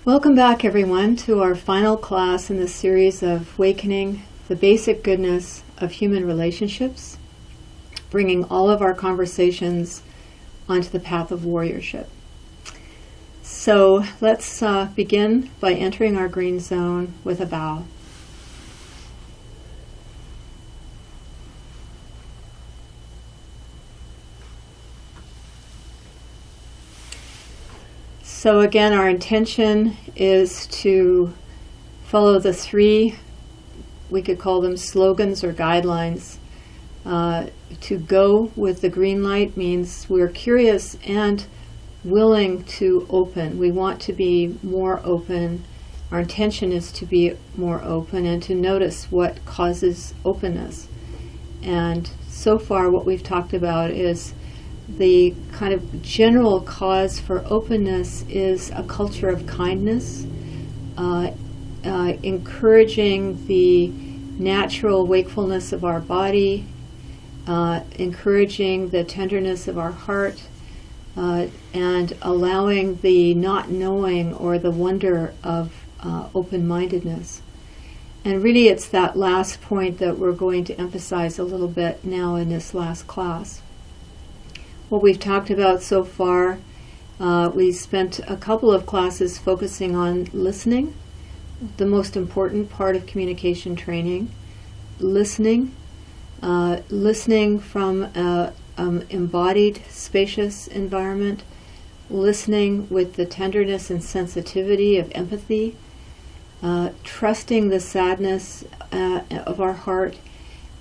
Welcome back, everyone, to our final class in the series of Awakening the Basic Goodness of Human Relationships, bringing all of our conversations onto the path of warriorship. So let's begin by entering our green zone with a bow. So again, our intention is to follow the three, we could call them slogans or guidelines. To go with the green light means we're curious and willing to open. We want to be more open. Our intention is to be more open and to notice what causes openness. And so far what we've talked about is the kind of general cause for openness is a culture of kindness, encouraging the natural wakefulness of our body, encouraging the tenderness of our heart, and allowing the not knowing or the wonder of open-mindedness. And really it's that last point that we're going to emphasize a little bit now in this last class. What we've talked about so far, we spent a couple of classes focusing on listening, the most important part of communication training. Listening from an embodied, spacious environment, listening with the tenderness and sensitivity of empathy, trusting the sadness of our heart,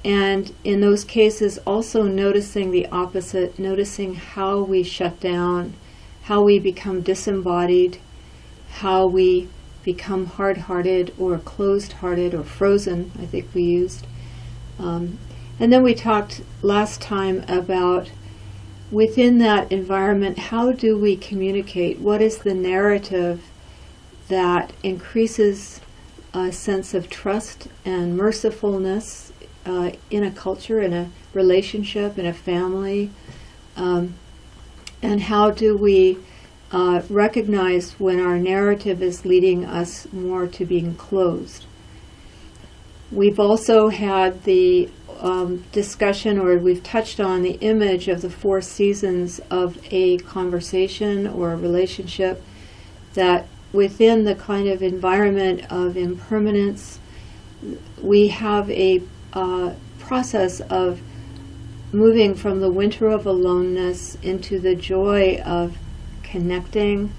and in those cases also noticing the opposite, noticing how we shut down, how we become disembodied, how we become hard-hearted or closed-hearted or frozen, I think we used. And then we talked last time about within that environment, how do we communicate? What is the narrative that increases a sense of trust and mercifulness in a culture, in a relationship, in a family? And how do we recognize when our narrative is leading us more to being closed? We've also had the discussion, or we've touched on the image of the 4 seasons of a conversation or a relationship, that within the kind of environment of impermanence, we have a process of moving from the winter of aloneness into the joy of connecting,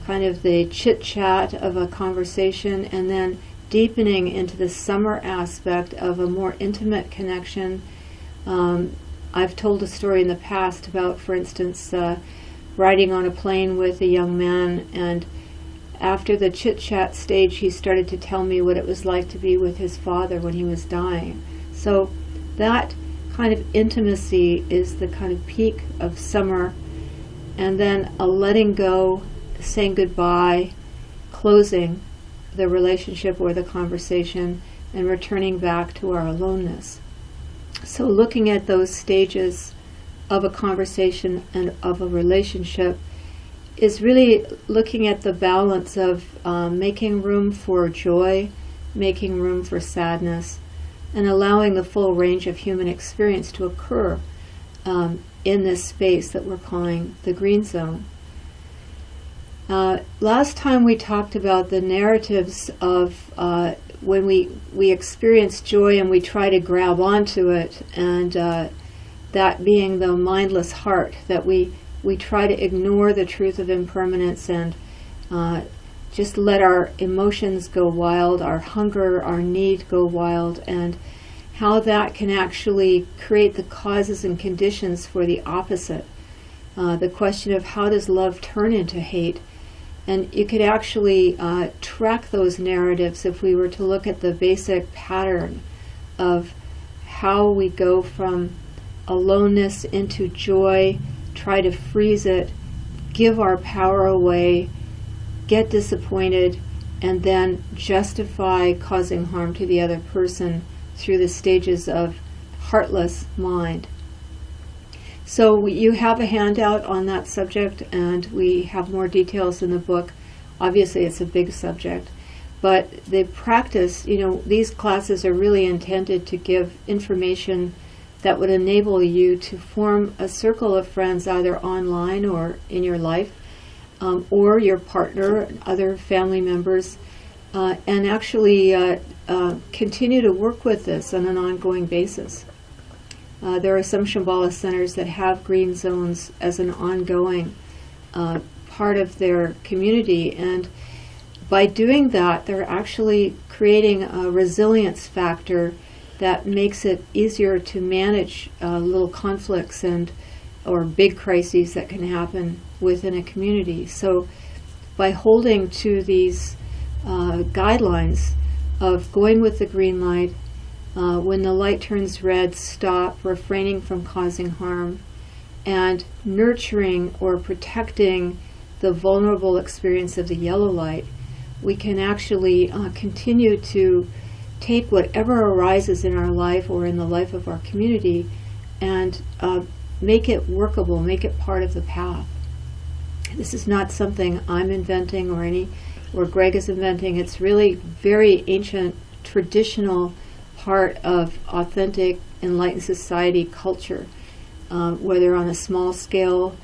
kind of the chit-chat of a conversation, and then deepening into the summer aspect of a more intimate connection. I've told a story in the past about, for instance, riding on a plane with a young man, and after the chit-chat stage, he started to tell me what it was like to be with his father when he was dying. So that kind of intimacy is the kind of peak of summer, and then a letting go, saying goodbye, closing the relationship or the conversation, and returning back to our aloneness. So looking at those stages of a conversation and of a relationship is really looking at the balance of making room for joy, making room for sadness, and allowing the full range of human experience to occur in this space that we're calling the green zone. Last time we talked about the narratives of when we experience joy and we try to grab onto it, and that being the mindless heart, that we try to ignore the truth of impermanence and just let our emotions go wild, our hunger, our need go wild, and how that can actually create the causes and conditions for the opposite. The question of how does love turn into hate? And you could actually track those narratives if we were to look at the basic pattern of how we go from aloneness into joy, try to freeze it, give our power away, get disappointed, and then justify causing harm to the other person through the stages of heartless mind. So you have a handout on that subject, and we have more details in the book obviously it's a big subject, but the practice, these classes are really intended to give information that would enable you to form a circle of friends either online or in your life, or your partner, other family members, and actually continue to work with this on an ongoing basis. There are some Shambhala centers that have green zones as an ongoing part of their community, and by doing that, they're actually creating a resilience factor that makes it easier to manage little conflicts or big crises that can happen within a community. So by holding to these guidelines of going with the green light, when the light turns red, stop, refraining from causing harm, and nurturing or protecting the vulnerable experience of the yellow light, we can actually continue to take whatever arises in our life or in the life of our community and make it workable, make it part of the path. This is not something I'm inventing or Greg is inventing. It's really very ancient, traditional part of authentic enlightened society culture. Whether on a small scale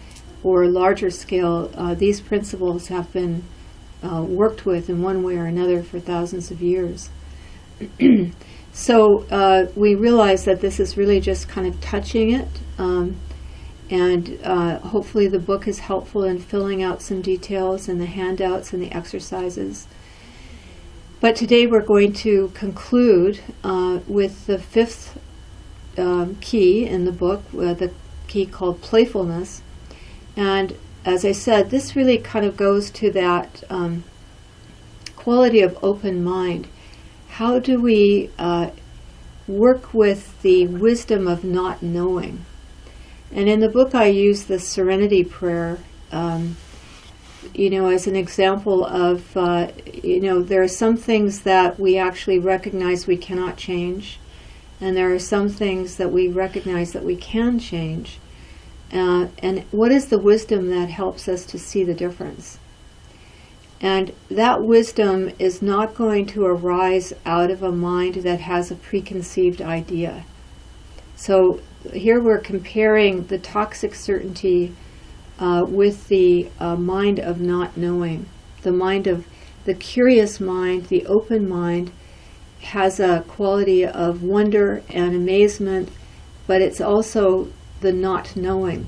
or a larger scale, these principles have been worked with in one way or another for thousands of years. So we realize that this is really just kind of touching it, and hopefully the book is helpful in filling out some details and the handouts and the exercises. But today we're going to conclude with the fifth key in the book, the key called playfulness. And as I said, this really kind of goes to that quality of open mind. How do we work with the wisdom of not knowing? And in the book I use the Serenity Prayer, as an example of, there are some things that we actually recognize we cannot change, and there are some things that we recognize that we can change. And what is the wisdom that helps us to see the difference? And that wisdom is not going to arise out of a mind that has a preconceived idea. So here we're comparing the toxic certainty with the mind of not knowing. The curious mind, the open mind, has a quality of wonder and amazement, but it's also the not knowing.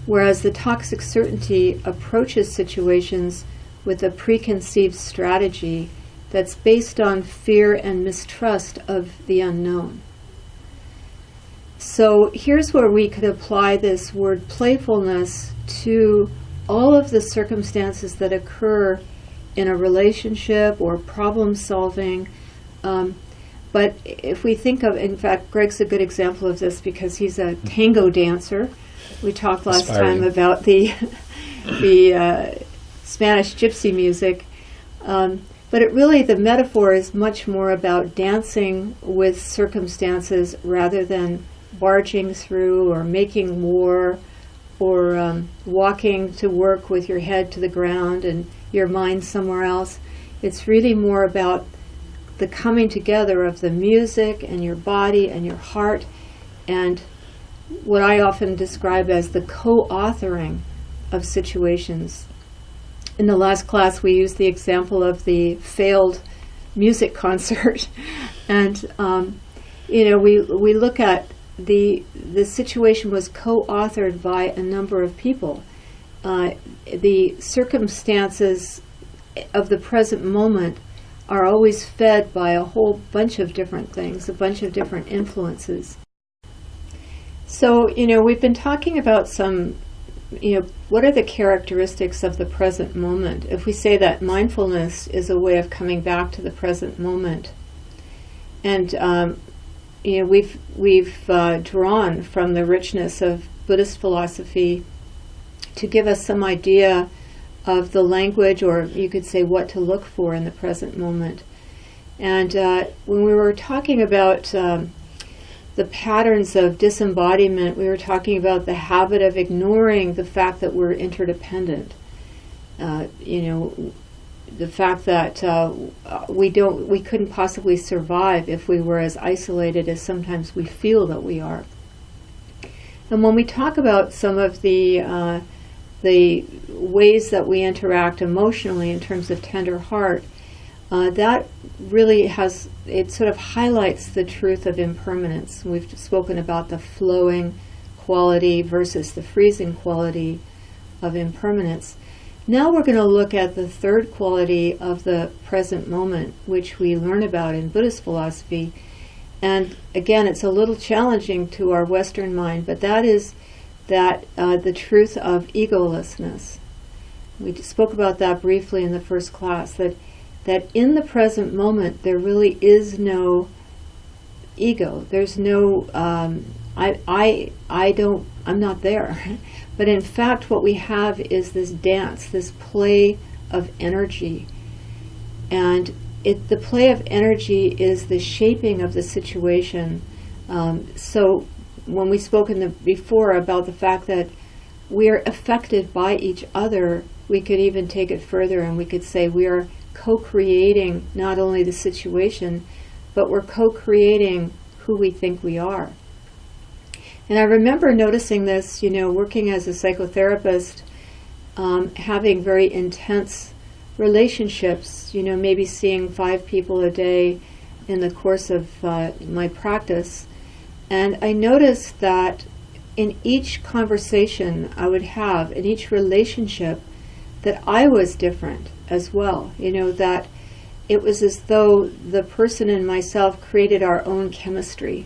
Whereas the toxic certainty approaches situations with a preconceived strategy that's based on fear and mistrust of the unknown. So here's where we could apply this word playfulness to all of the circumstances that occur in a relationship or problem solving. But if we think of, in fact, Greg's a good example of this because he's a tango dancer. We talked last time about the Spanish gypsy music. But the metaphor is much more about dancing with circumstances rather than barging through or making war or walking to work with your head to the ground and your mind somewhere else. It's really more about the coming together of the music and your body and your heart, and what I often describe as the co-authoring of situations. In the last class we used the example of the failed music concert, and we look at the situation was co-authored by a number of people. The circumstances of the present moment are always fed by a whole bunch of different things, a bunch of different influences. So, we've been talking about some, what are the characteristics of the present moment? If we say that mindfulness is a way of coming back to the present moment, and we've drawn from the richness of Buddhist philosophy to give us some idea of the language, or you could say what to look for in the present moment. And when we were talking about the patterns of disembodiment, we were talking about the habit of ignoring the fact that we're interdependent. the fact that we couldn't possibly survive if we were as isolated as sometimes we feel that we are. And when we talk about some of the ways that we interact emotionally in terms of tender heart, that really it sort of highlights the truth of impermanence. We've spoken about the flowing quality versus the freezing quality of impermanence. Now we're going to look at the third quality of the present moment, which we learn about in Buddhist philosophy. And again, it's a little challenging to our Western mind, but that is that the truth of egolessness. We spoke about that briefly in the first class, that in the present moment there really is no ego. There's no I'm not there. But in fact what we have is this dance, this play of energy. And the play of energy is the shaping of the situation. So when we spoke before about the fact that we are affected by each other, we could even take it further and we could say we are co-creating not only the situation, but we're co-creating who we think we are. And I remember noticing this, working as a psychotherapist, having very intense relationships, maybe seeing 5 people a day in the course of my practice. And I noticed that in each conversation I would have, in each relationship, that I was different as well. That it was as though the person and myself created our own chemistry,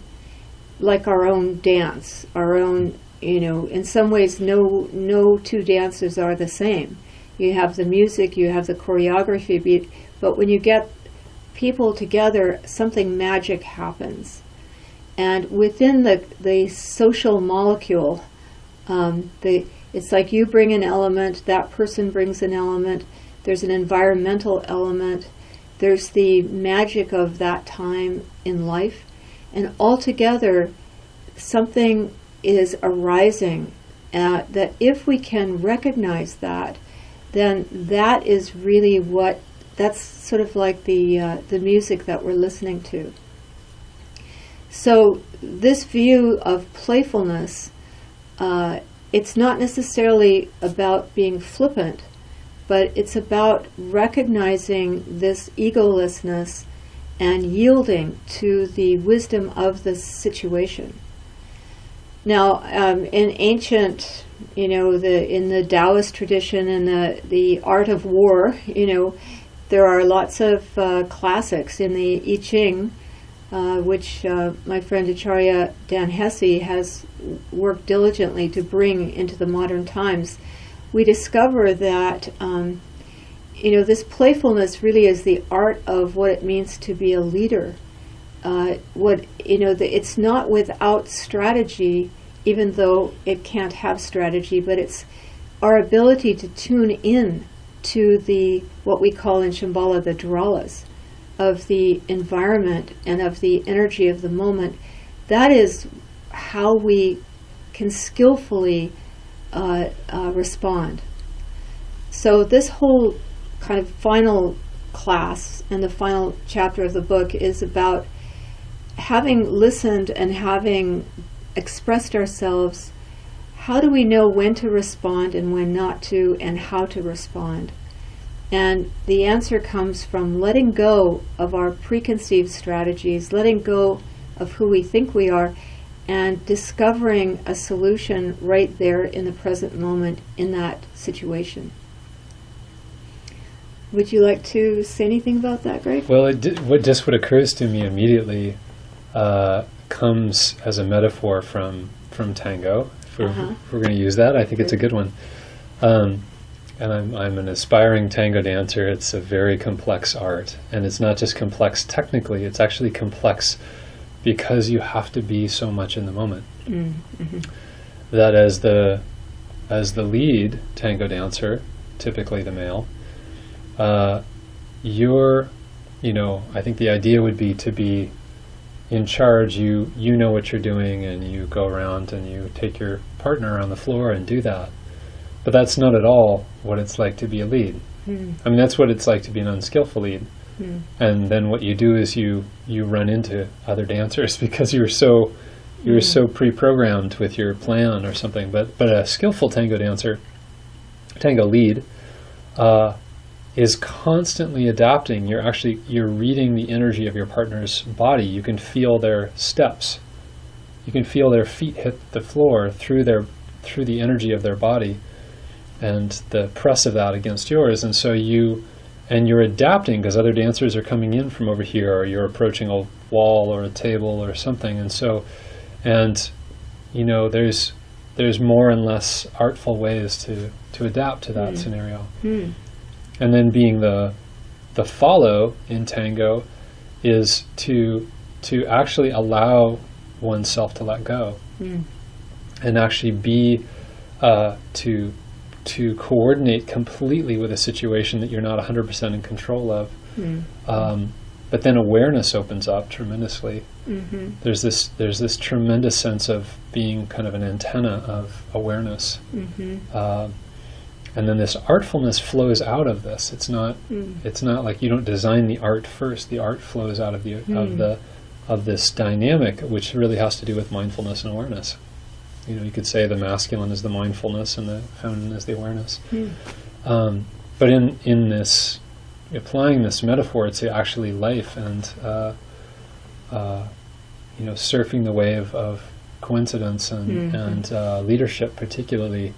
like our own dance, our own, in some ways no two dancers are the same. You have the music, you have the choreography, but when you get people together, something magic happens. And within the social molecule, it's like you bring an element, that person brings an element, there's an environmental element, there's the magic of that time in life, and altogether something is arising that if we can recognize that, then that is really that's sort of like the music that we're listening to. So this view of playfulness, it's not necessarily about being flippant, but it's about recognizing this egolessness and yielding to the wisdom of the situation. Now, in ancient, in the Taoist tradition and the art of war, there are lots of classics in the I Ching, which my friend Acharya Dan Hesse has worked diligently to bring into the modern times. We discover that this playfulness really is the art of what it means to be a leader. It's not without strategy, even though it can't have strategy, but it's our ability to tune in to what we call in Shambhala the dralas of the environment and of the energy of the moment. That is how we can skillfully respond. So this whole kind of final class and the final chapter of the book is about having listened and having expressed ourselves. How do we know when to respond and when not to, and how to respond? And the answer comes from letting go of our preconceived strategies, letting go of who we think we are, and discovering a solution right there in the present moment in that situation. Would you like to say anything about that, Greg? Well, what occurs to me immediately comes as a metaphor from tango. If we're going to use that, I think it's a good one. And I'm an aspiring tango dancer. It's a very complex art, and it's not just complex technically. It's actually complex because you have to be so much in the moment. Mm-hmm. That as the lead tango dancer, typically the male, I think the idea would be to be in charge. You know what you're doing, and you go around and you take your partner on the floor and do that. But that's not at all what it's like to be a lead. I mean, that's what it's like to be an unskillful lead. And then what you do is you run into other dancers because you're so pre-programmed with your plan or something. But a skillful tango dancer, tango lead, is constantly adapting. You're reading the energy of your partner's body. You can feel their steps. You can feel their feet hit the floor through the energy of their body and the press of that against yours. And so you're adapting because other dancers are coming in from over here, or you're approaching a wall or a table or something. And there's more and less artful ways to adapt to that scenario. And then being the follow in tango is to actually allow oneself to let go and actually be to coordinate completely with a situation that you're not 100% in control of. But then awareness opens up tremendously. There's this tremendous sense of being kind of an antenna of awareness. And then this artfulness flows out of this. It's not like you don't design the art first. The art flows out of of this dynamic, which really has to do with mindfulness and awareness. You could say the masculine is the mindfulness and the feminine is the awareness. But in this, applying this metaphor to actually life and surfing the wave of coincidence and leadership particularly,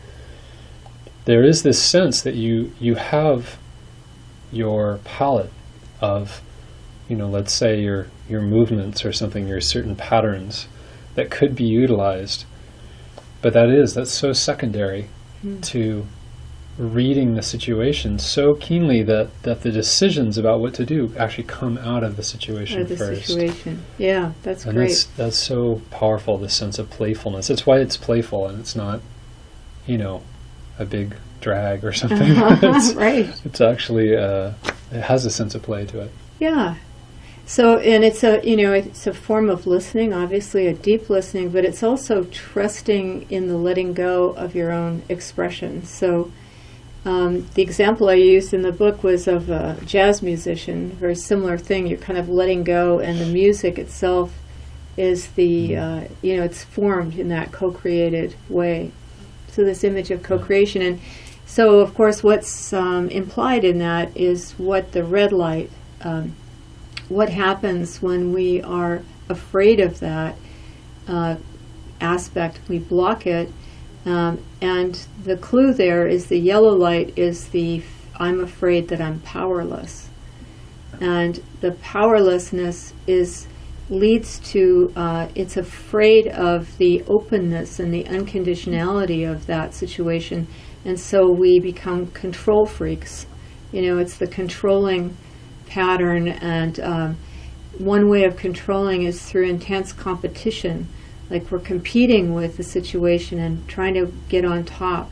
there is this sense that you have your palette of, let's say your movements or something, your certain patterns that could be utilized. But that's so secondary to reading the situation so keenly that the decisions about what to do actually come out of the situation first. Yeah, that's and great. That's so powerful, this sense of playfulness. That's why it's playful and it's not, a big drag or something. Right. It's actually, it has a sense of play to it. Yeah. So, and it's a form of listening, obviously a deep listening, but it's also trusting in the letting go of your own expression. So, the example I used in the book was of a jazz musician, very similar thing. You're kind of letting go, and the music itself is it's formed in that co-created way. So this image of co-creation. And so, of course, what's implied in that is what the red light, what happens when we are afraid of that aspect, we block it. And the clue there is the yellow light is I'm afraid that I'm powerless. And the powerlessness leads to, it's afraid of the openness and the unconditionality of that situation. And so we become control freaks. It's the controlling pattern, and one way of controlling is through intense competition. Like we're competing with the situation and trying to get on top.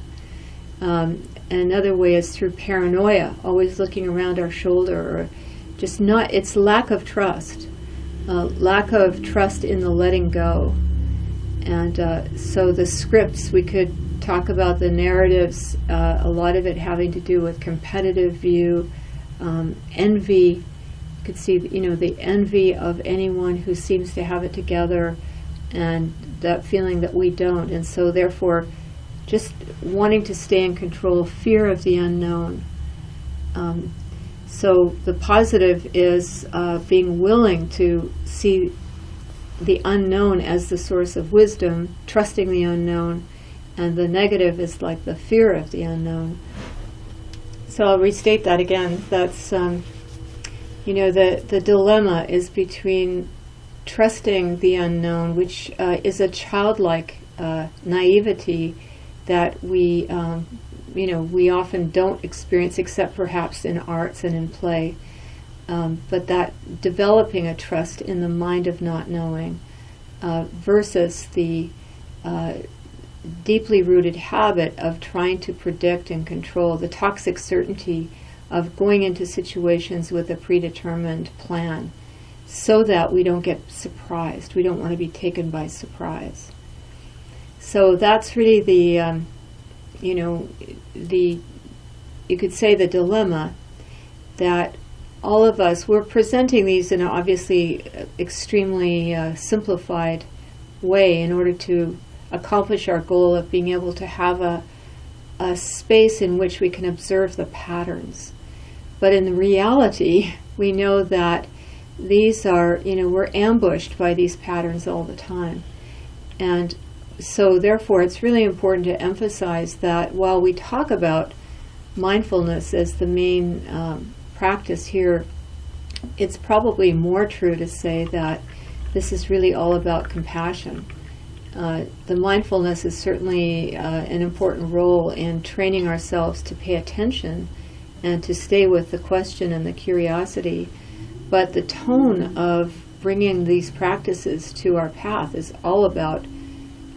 Another way is through paranoia, always looking around our shoulder, or it's lack of trust. Lack of trust in the letting go. And so the scripts, we could talk about the narratives, a lot of it having to do with competitive view, envy. You could see, the envy of anyone who seems to have it together, and that feeling that we don't. And so therefore, just wanting to stay in control, fear of the unknown. So the positive is being willing to see the unknown as the source of wisdom, trusting the unknown, and the negative is like the fear of the unknown. So I'll restate that again. That's, the dilemma is between trusting the unknown, which is a childlike naivety that we often don't experience, except perhaps in arts and in play. But that developing a trust in the mind of not knowing versus the deeply rooted habit of trying to predict and control, the toxic certainty of going into situations with a predetermined plan so that we don't get surprised. We don't want to be taken by surprise. So that's really the you could say the dilemma that all of us, we're presenting these in an obviously extremely simplified way in order to accomplish our goal of being able to have a space in which we can observe the patterns. But in reality, we know that these are, we're ambushed by these patterns all the time. And so therefore, it's really important to emphasize that while we talk about mindfulness as the main practice here, it's probably more true to say that this is really all about compassion. The mindfulness is certainly an important role in training ourselves to pay attention and to stay with the question and the curiosity. But the tone of bringing these practices to our path is all about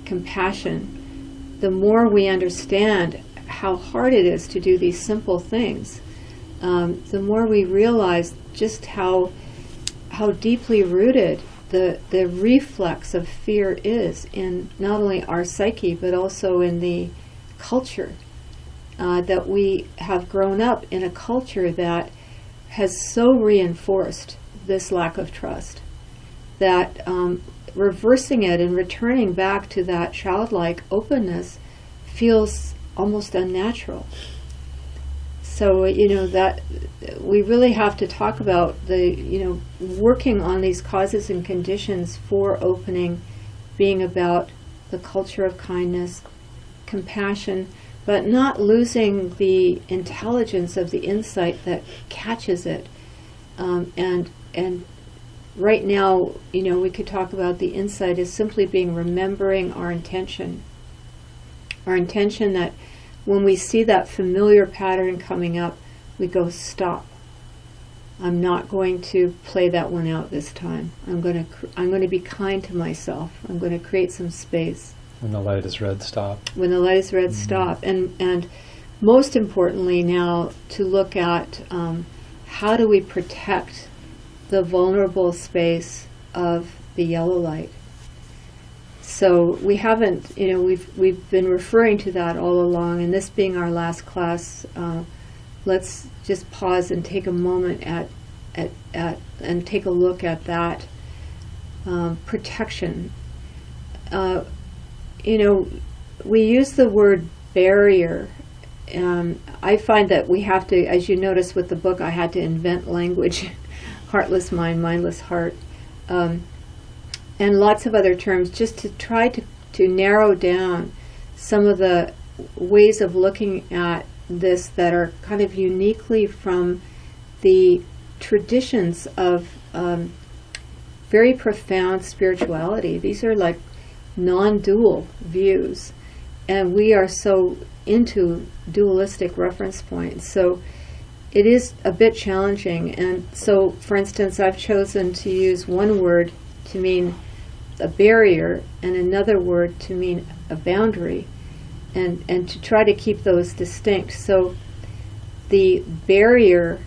compassion. The more we understand how hard it is to do these simple things, the more we realize just how deeply rooted the reflex of fear is in not only our psyche but also in the culture. That we have grown up in a culture that has so reinforced this lack of trust that reversing it and returning back to that childlike openness feels almost unnatural. So, that we really have to talk about the, working on these causes and conditions for opening being about the culture of kindness, compassion, but not losing the intelligence of the insight that catches it. And right now, we could talk about the insight as simply being remembering our intention. Our intention that when we see that familiar pattern coming up, we go, stop. I'm not going to play that one out this time. I'm going to be kind to myself. I'm going to create some space. When the light is red, stop. When the light is red, stop. And most importantly now, to look at how do we protect the vulnerable space of the yellow light. So we haven't, we've been referring to that all along, and this being our last class, let's just pause and take a moment and take a look at that protection. We use the word barrier. I find that we have to, as you notice with the book, I had to invent language, heartless mind, mindless heart, and lots of other terms, just to try to narrow down some of the ways of looking at this that are kind of uniquely from the traditions of very profound spirituality. These are like non-dual views, and we are so into dualistic reference points. So it is a bit challenging. And so, for instance, I've chosen to use one word to mean a barrier and another word to mean a boundary, and to try to keep those distinct. So the barrier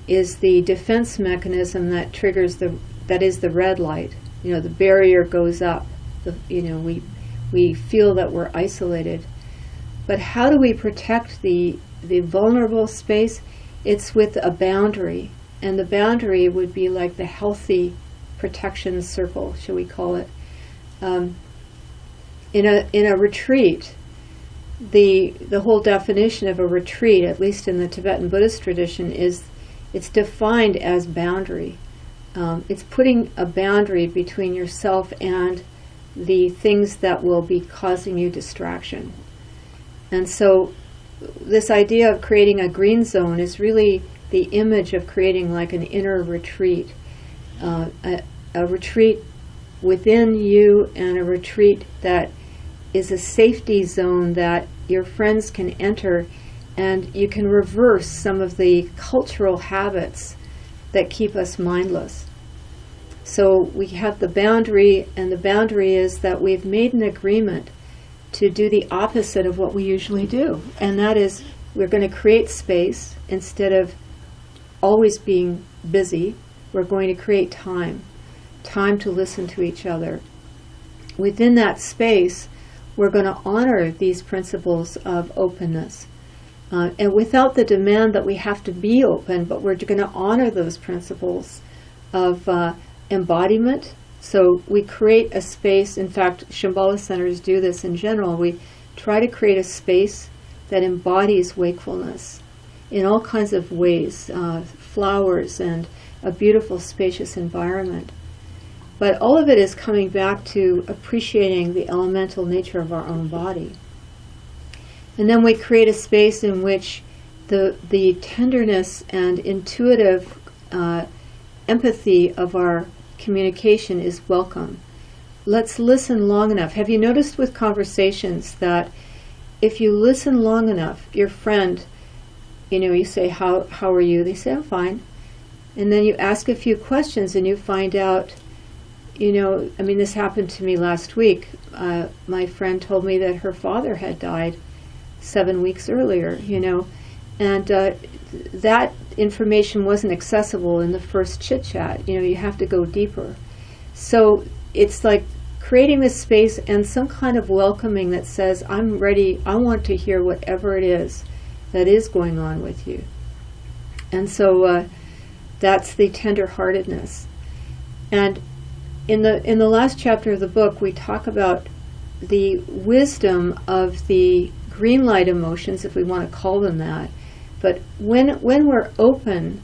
is the defense mechanism that triggers that is the red light. The barrier goes up. We feel that we're isolated. But how do we protect the vulnerable space? It's with a boundary. And the boundary would be like the healthy protection circle, shall we call it. In a retreat, the whole definition of a retreat, at least in the Tibetan Buddhist tradition, is it's defined as boundary. It's putting a boundary between yourself and the things that will be causing you distraction. And so this idea of creating a green zone is really the image of creating like an inner retreat, a retreat within you, and a retreat that is a safety zone that your friends can enter, and you can reverse some of the cultural habits that keep us mindless. So we have the boundary, and the boundary is that we've made an agreement to do the opposite of what we usually do, and that is we're going to create space. Instead of always being busy, we're going to create time to listen to each other. Within that space, we're going to honor these principles of openness. And without the demand that we have to be open, but we're going to honor those principles of embodiment. So we create a space. In fact, Shambhala centers do this in general. We try to create a space that embodies wakefulness in all kinds of ways, flowers and a beautiful, spacious environment. But all of it is coming back to appreciating the elemental nature of our own body. And then we create a space in which the tenderness and intuitive empathy of our communication is welcome. Let's listen long enough. Have you noticed with conversations that if you listen long enough, your friend, you say, how are you? They say, I'm fine. And then you ask a few questions and you find out, this happened to me last week. My friend told me that her father had died 7 weeks earlier, and that information wasn't accessible in the first chit-chat. You have to go deeper. So it's like creating this space and some kind of welcoming that says, I'm ready, I want to hear whatever it is that is going on with you. And so that's the tender-heartedness. And in the last chapter of the book, we talk about the wisdom of the green light emotions, if we want to call them that. But when we're open,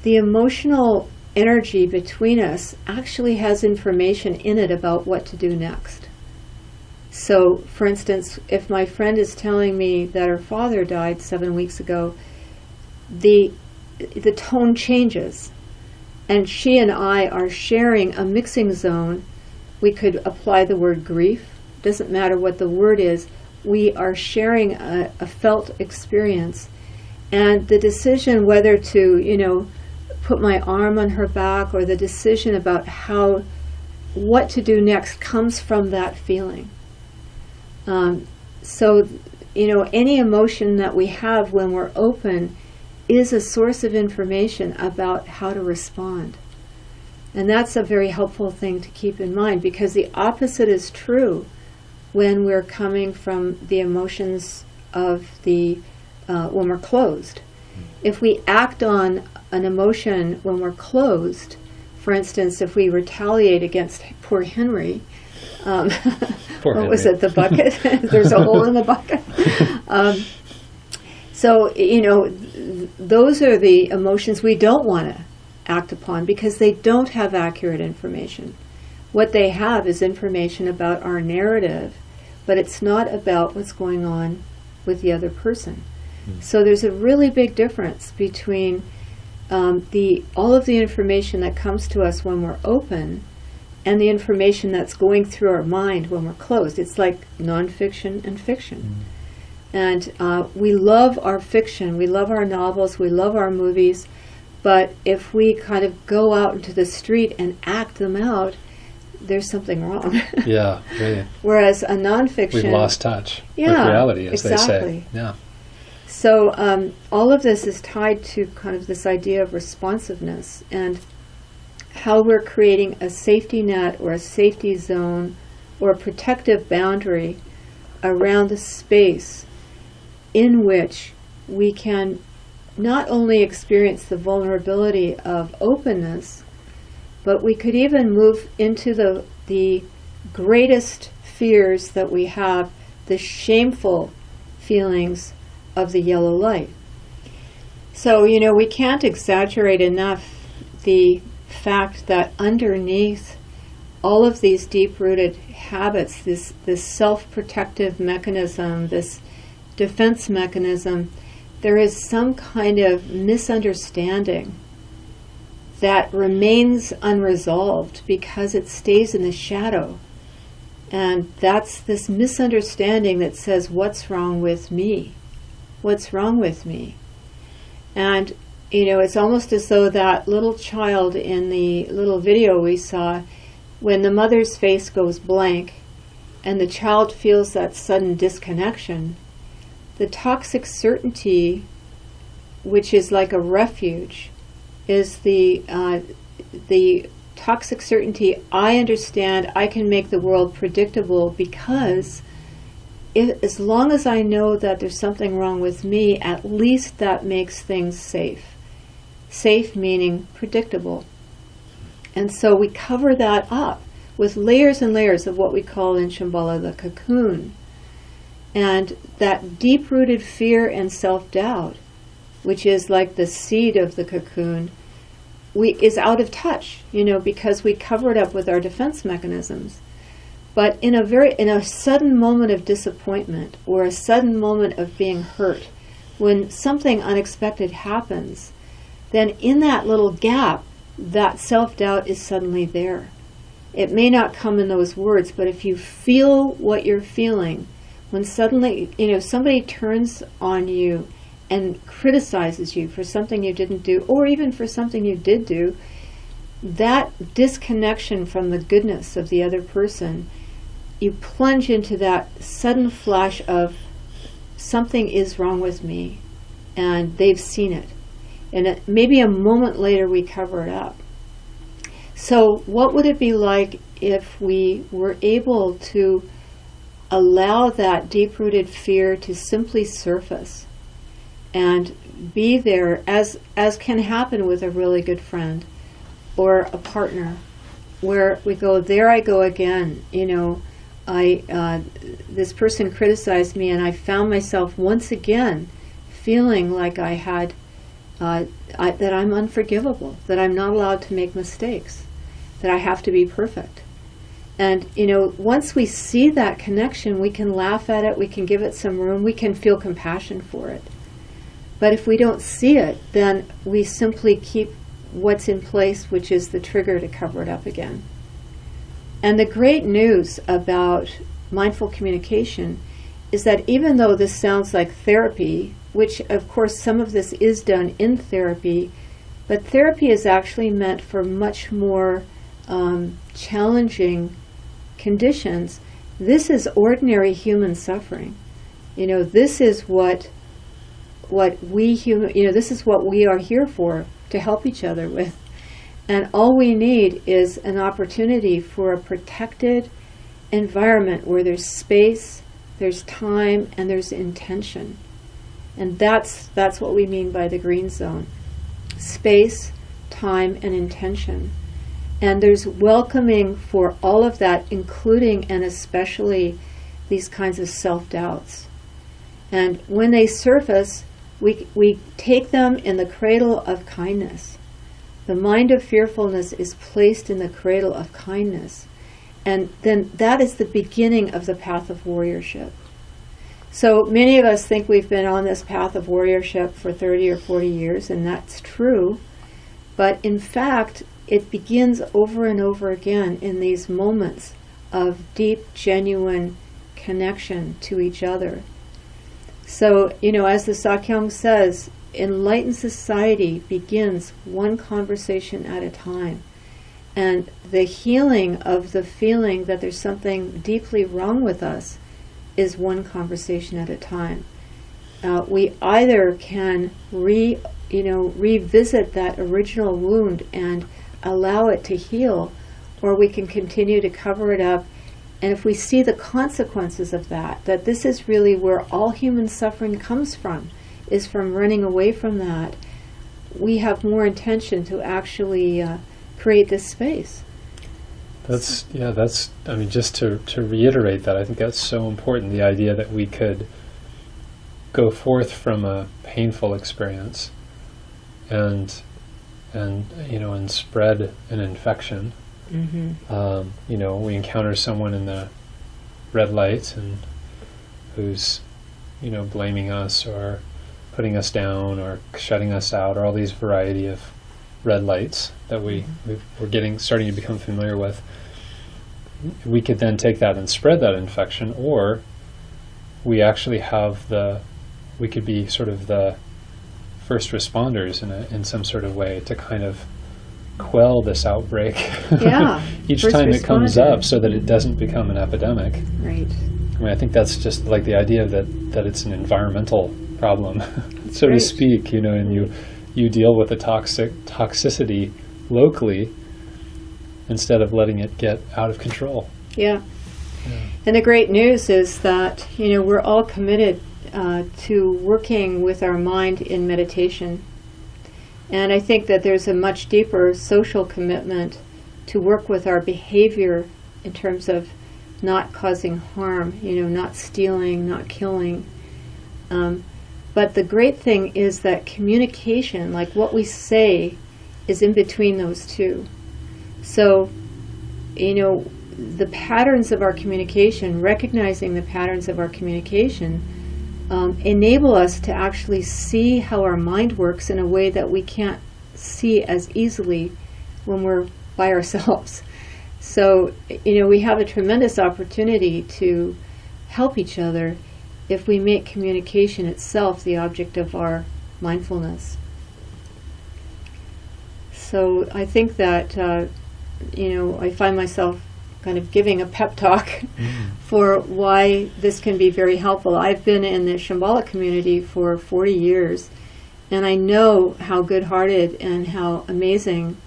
the emotional energy between us actually has information in it about what to do next. So, for instance, if my friend is telling me that her father died 7 weeks ago, the tone changes. And she and I are sharing a mixing zone. We could apply the word grief. Doesn't matter what the word is. We are sharing a felt experience. And the decision whether to, put my arm on her back, or the decision about what to do next, comes from that feeling. So, any emotion that we have when we're open is a source of information about how to respond. And that's a very helpful thing to keep in mind, because the opposite is true when we're coming from the emotions of when we're closed. If we act on an emotion when we're closed, for instance, if we retaliate against poor Henry, what was it, the bucket? There's a hole in the bucket. So, those are the emotions we don't want to act upon, because they don't have accurate information. What they have is information about our narrative, but it's not about what's going on with the other person. So there's a really big difference between all of the information that comes to us when we're open and the information that's going through our mind when we're closed. It's like nonfiction and fiction. And we love our fiction, we love our novels, we love our movies, but if we kind of go out into the street and act them out, there's something wrong. Yeah, really. Whereas a nonfiction... We've lost touch with reality, as they say. Yeah. So all of this is tied to kind of this idea of responsiveness and how we're creating a safety net or a safety zone or a protective boundary around the space in which we can not only experience the vulnerability of openness, but we could even move into the greatest fears that we have, the shameful feelings of the yellow light. So, we can't exaggerate enough the fact that underneath all of these deep-rooted habits, this self-protective mechanism, this defense mechanism, there is some kind of misunderstanding that remains unresolved because it stays in the shadow. And that's this misunderstanding that says, what's wrong with me? What's wrong with me? And, it's almost as though that little child in the little video we saw, when the mother's face goes blank and the child feels that sudden disconnection, the toxic certainty, which is like a refuge, is the toxic certainty. I understand I can make the world predictable because as long as I know that there's something wrong with me, at least that makes things safe. Safe meaning predictable. And so we cover that up with layers and layers of what we call in Shambhala the cocoon. And that deep-rooted fear and self-doubt, which is like the seed of the cocoon, is out of touch, because we cover it up with our defense mechanisms. But in a sudden moment of disappointment or a sudden moment of being hurt, when something unexpected happens, then in that little gap, that self-doubt is suddenly there. It may not come in those words, but if you feel what you're feeling, when suddenly, somebody turns on you and criticizes you for something you didn't do, or even for something you did do, that disconnection from the goodness of the other person, you plunge into that sudden flash of something is wrong with me, and they've seen it. And maybe a moment later we cover it up. So what would it be like if we were able to allow that deep-rooted fear to simply surface and be there, as can happen with a really good friend or a partner, where we go, there I go again, this person criticized me, and I found myself once again feeling like I had that I'm unforgivable, that I'm not allowed to make mistakes, that I have to be perfect. And once we see that connection, we can laugh at it, we can give it some room, we can feel compassion for it. But if we don't see it, then we simply keep what's in place, which is the trigger to cover it up again. And the great news about mindful communication is that even though this sounds like therapy, which of course some of this is done in therapy, but therapy is actually meant for much more challenging conditions. This is ordinary human suffering. This is what we human, this is what we are here for, to help each other with. And all we need is an opportunity for a protected environment where there's space, there's time, and there's intention. And that's what we mean by the green zone. Space, time, and intention. And there's welcoming for all of that, including and especially these kinds of self-doubts. And when they surface, we take them in the cradle of kindness. The mind of fearfulness is placed in the cradle of kindness. And then that is the beginning of the path of warriorship. So many of us think we've been on this path of warriorship for 30 or 40 years, and that's true. But in fact, it begins over and over again in these moments of deep, genuine connection to each other. So, as the Sakyong says, enlightened society begins one conversation at a time. And the healing of the feeling that there's something deeply wrong with us is one conversation at a time. We either can revisit that original wound and allow it to heal, or we can continue to cover it up. And if we see the consequences of that this is really where all human suffering comes from, is from running away from that, we have more intention to actually create this space. Just to reiterate that, I think that's so important, the idea that we could go forth from a painful experience and spread an infection. Mm-hmm. We encounter someone in the red light and who's, blaming us or putting us down or shutting us out, or all these variety of red lights that we're starting to become familiar with. We could then take that and spread that infection, or we actually we could be sort of the first responders in some sort of way to kind of quell this outbreak each time it comes up, so that it doesn't become an epidemic. Right. I think that's just like the idea that it's an environmental problem, so to speak, and you deal with the toxicity locally instead of letting it get out of control. Yeah. And the great news is that, we're all committed to working with our mind in meditation. And I think that there's a much deeper social commitment to work with our behavior in terms of not causing harm, not stealing, not killing. But the great thing is that communication, like what we say, is in between those two. So, the patterns of our communication, recognizing the patterns of our communication, enable us to actually see how our mind works in a way that we can't see as easily when we're by ourselves. So, we have a tremendous opportunity to help each other if we make communication itself the object of our mindfulness. So I think that, I find myself kind of giving a pep talk for why this can be very helpful. I've been in the Shambhala community for 40 years, and I know how good-hearted and how amazing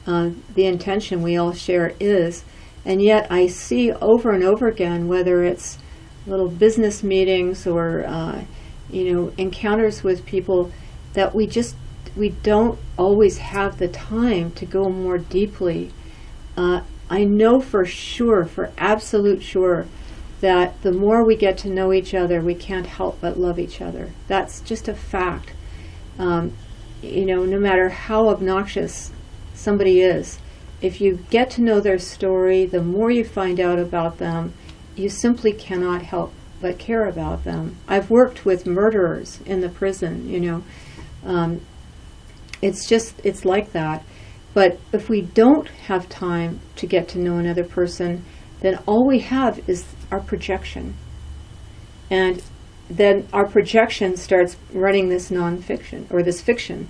the intention we all share is. And yet I see over and over again, whether it's little business meetings or, encounters with people, that we don't always have the time to go more deeply. I know for sure, for absolute sure, that the more we get to know each other, we can't help but love each other. That's just a fact. No matter how obnoxious somebody is, if you get to know their story, the more you find out about them, you simply cannot help but care about them. I've worked with murderers in the prison, it's like that. But if we don't have time to get to know another person, then all we have is our projection. And then our projection starts running this nonfiction, or this fiction.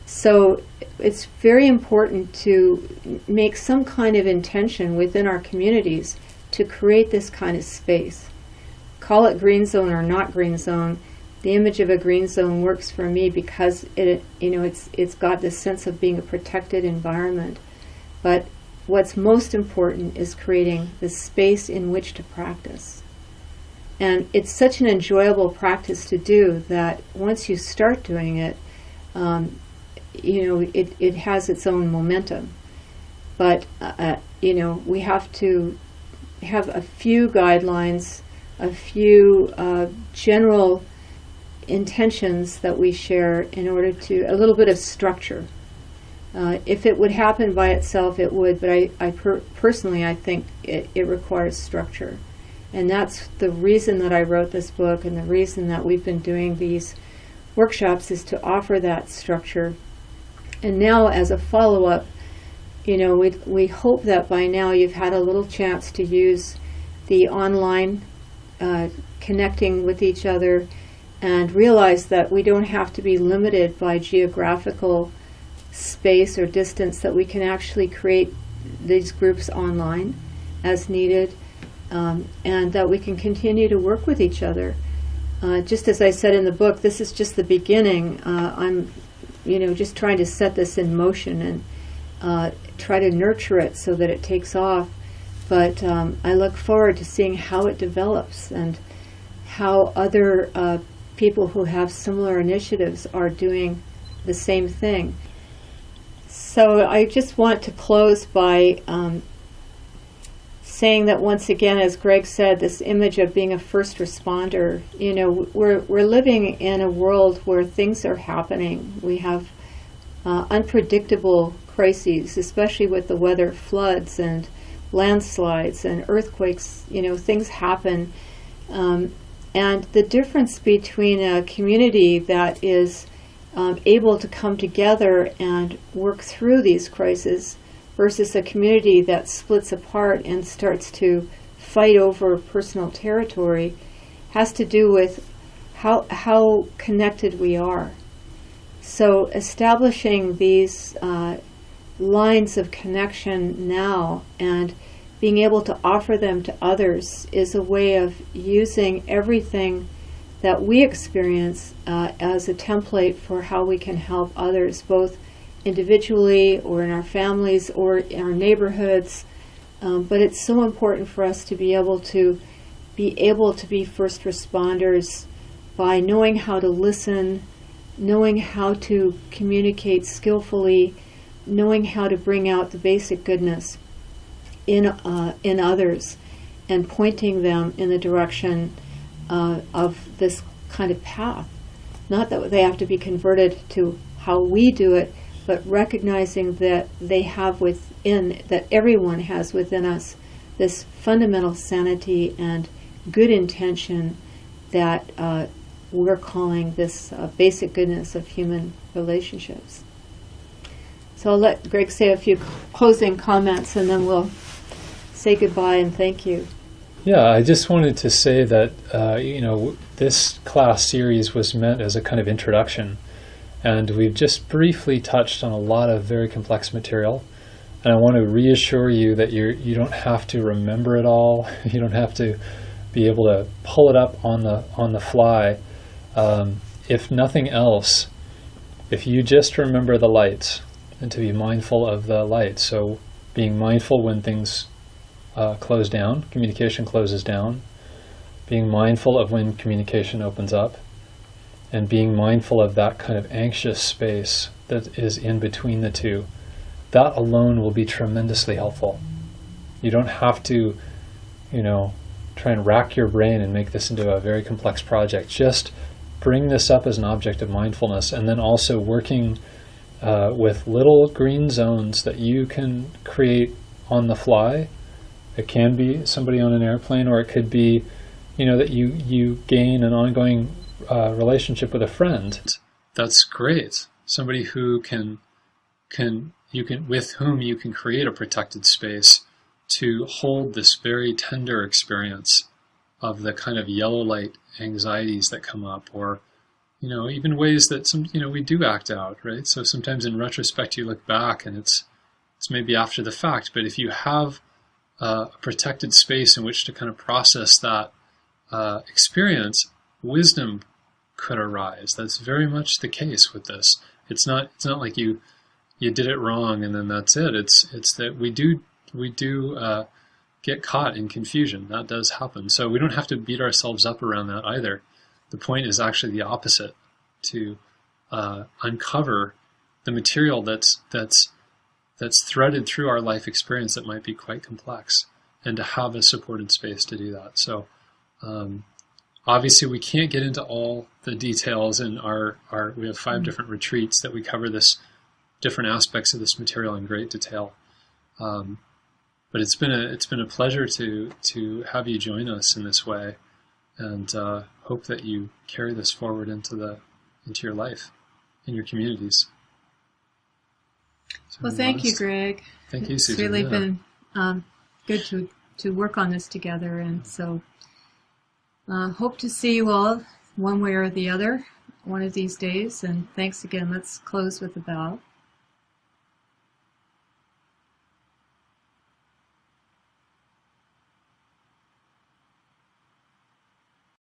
So it's very important to make some kind of intention within our communities to create this kind of space. Call it green zone or not green zone. The image of a green zone works for me because it's got this sense of being a protected environment. But what's most important is creating the space in which to practice. And it's such an enjoyable practice to do that once you start doing it, it has its own momentum. But, we have to have a few guidelines, a few general intentions that we share in order to, a little bit of structure. If it would happen by itself, it would, but I personally think it requires structure. And that's the reason that I wrote this book, and the reason that we've been doing these workshops is to offer that structure. And now, as a follow-up, we hope that by now you've had a little chance to use the online connecting with each other, and realize that we don't have to be limited by geographical space or distance, that we can actually create these groups online as needed, and that we can continue to work with each other. Just as I said in the book, this is just the beginning. I'm just trying to set this in motion and try to nurture it so that it takes off. But I look forward to seeing how it develops and how other people who have similar initiatives are doing the same thing. So I just want to close by saying that once again, as Greg said, this image of being a first responder, we're living in a world where things are happening. We have unpredictable crises, especially with the weather, floods and landslides and earthquakes. Things happen. And the difference between a community that is able to come together and work through these crises versus a community that splits apart and starts to fight over personal territory has to do with how connected we are. So establishing these lines of connection now and being able to offer them to others is a way of using everything that we experience as a template for how we can help others, both individually or in our families or in our neighborhoods, But it's so important for us to be able to be first responders by knowing how to listen, knowing how to communicate skillfully, knowing how to bring out the basic goodness in others, and pointing them in the direction of this kind of path. Not that they have to be converted to how we do it, but recognizing that they have that everyone has within us this fundamental sanity and good intention that we're calling this basic goodness of human relationships. So I'll let Greg say a few closing comments, and then we'll say goodbye and thank you. Yeah, I just wanted to say that this class series was meant as a kind of introduction, and we've just briefly touched on a lot of very complex material. And I want to reassure you that you don't have to remember it all. You don't have to be able to pull it up on the fly. If nothing else, if you just remember the lights and to be mindful of the lights. So being mindful when things close down, communication closes down, being mindful of when communication opens up, and being mindful of that kind of anxious space that is in between the two. That alone will be tremendously helpful. You don't have to, try and rack your brain and make this into a very complex project. Just bring this up as an object of mindfulness, and then also working with little green zones that you can create on the fly. It can be somebody on an airplane, or it could be, that you gain an ongoing relationship with a friend. That's great. Somebody who with whom you can create a protected space to hold this very tender experience of the kind of yellow light anxieties that come up, or even ways that we do act out, right? So sometimes in retrospect you look back and it's maybe after the fact, but if you have a protected space in which to kind of process that experience, wisdom could arise. That's very much the case with this. It's not like you did it wrong and then that's it. It's that we do get caught in confusion. That does happen. So we don't have to beat ourselves up around that either. The point is actually the opposite, to uncover the material that's threaded through our life experience that might be quite complex, and to have a supported space to do that. So obviously we can't get into all the details in we have 5 different retreats that we cover this different aspects of this material in great detail. But it's been a pleasure to have you join us in this way, and hope that you carry this forward into your life, in your communities. So well, thank you, Greg. Thank you, Susan. It's really been good to work on this together, and so hope to see you all one way or the other one of these days. And thanks again. Let's close with a bow.